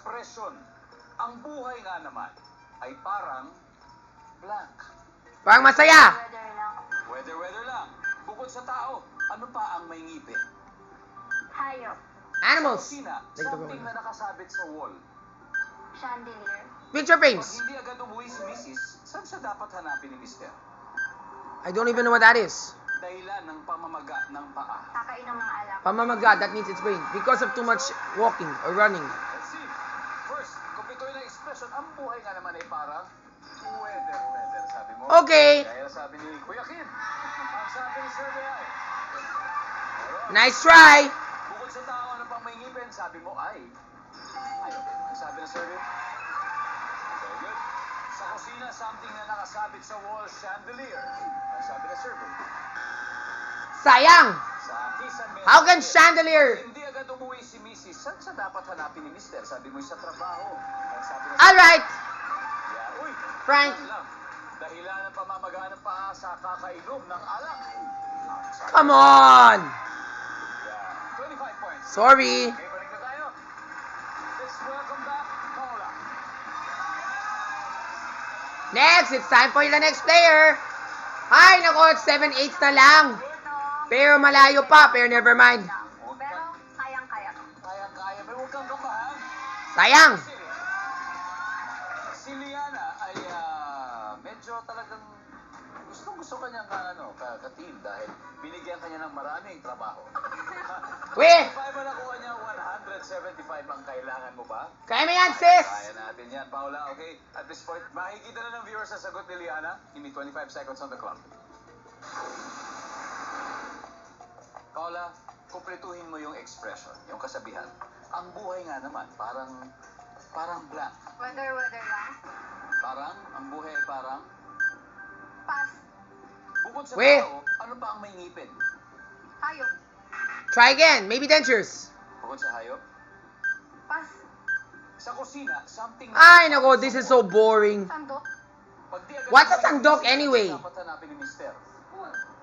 ekspresyon. Ang buhay nga naman ay parang blank. Parang masaya. Weather lang. Weather lang. Bukod sa tao, ano pa ang may ngipin? Hayop. Animals. Kusina, Like the something woman. na nakasabit sa wall. Chandelier. Picture Pag frames. hindi agad umuwi si Mrs., saan siya dapat hanapin ni Mr.? I don't even know what that is. Dahilan ng pamamaga ng paa. Kakainom ng alak. Pamamaga, that means it's brain. Because of too much walking or running. Let's see. First, kumpletuhin ang expression. Ang buhay nga naman ay parang weather, sabi mo. Okay. Kaya sabi ni Kuya Kim, ang sabi ni Sir Real. Nice try. Bukod sa tao, ano pang may ngipin, sabi mo ay ayun. Ang sabi ng survey. Very good. Sa kusina, something na nakasabit sa wall, chandelier. Ang sabi ng survey. Sayang. Sa kisame. How can chandelier? Hindi agad umuwi si Mrs. Saan siya dapat hanapin ni Mr.? Sabi mo sa trabaho. Ang sabi ng Alright. Yeah, uy. Frank. yan lang. Dahilan ng pamamagaan ng paa sa kakainom ng alak. Ang sabi Come on. Yeah. 25 points. Sorry. Okay, balik na tayo. Let's welcome back Paula. Next, it's time for the next player. Ay, nako, 7-8 na lang. Pero malayo pa, pero never mind. Pero kayang-kaya. Kaya-kaya, pero huwag kang kabahan. Sayang. Kasi, si Liana ay medyo talagang gusto kanyang ka-team dahil binigyan kanya ng maraming trabaho. Weh, 5 na nakuha niya, 175 ang kailangan mo ba? kaya mo yan, sis. Kaya natin yan, Paula. Okay, at this point, makikita na ng viewers sa sagot ni Liana. Give me 25 seconds on the clock. Paula, kumpletuhin mo yung expression, yung kasabihan. Ang buhay nga naman, parang blank. Weather lang. Ang buhay ay parang, Pass. bukod sa Weh. tao, ano pa ang may ngipin? Hayop. Try again. Maybe dentures. Bukod sa hayop, Pass. sa kusina, something Ay, nako, this is so boring. Sandok. Pag di agad What's a umuwi, sandok saan anyway? dapat hanapin ni Mister?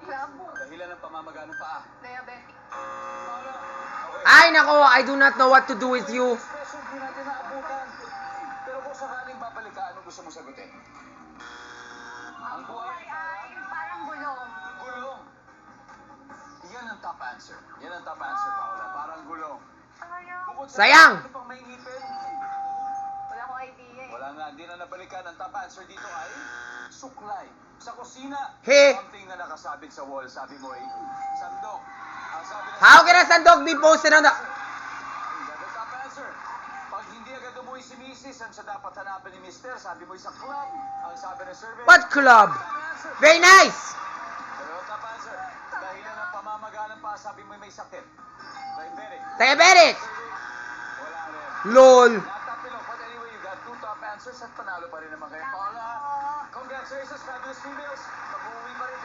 Club. Dahilan ng pamamaga ng paa. Diabetic. Paula, okay. Ay, nako, I do not know what to do with you. Expression, di natin naabutan. Pero kung sakaling babalik ka, ano gusto mo sagutin? Ang buhay ay parang gulong. Gulong. Yan ang top answer. Yan ang top answer, Paula. Parang gulong. Sayang. Bukod sa Sayang. ano pang may ngipin? Wala ko idea eh. Wala nga, hindi na nabalikan. Ang top answer dito ay suklay. Sa kusina, He. something na nakasabit sa wall. Sabi mo ay sandok. Ang sabi ng How can a sandok be posted on the... Yan ang top answer. Pag hindi agad umuwi si Mrs., saan siya dapat hanapin ni Mister? Sabi mo sa club. Ang sabi ng survey. What club? Top answer. Very nice. Pero top answer. Dahilan ng pamamaga ng paa, sabi mo may sakit. Diabetic. Diabetic. Wala rin. Lol. Natapilo. But anyway, you got 2 top answers at panalo pa rin naman kayo. Paula, congratulations, fabulous females. Mag-uwi pa rin kayo.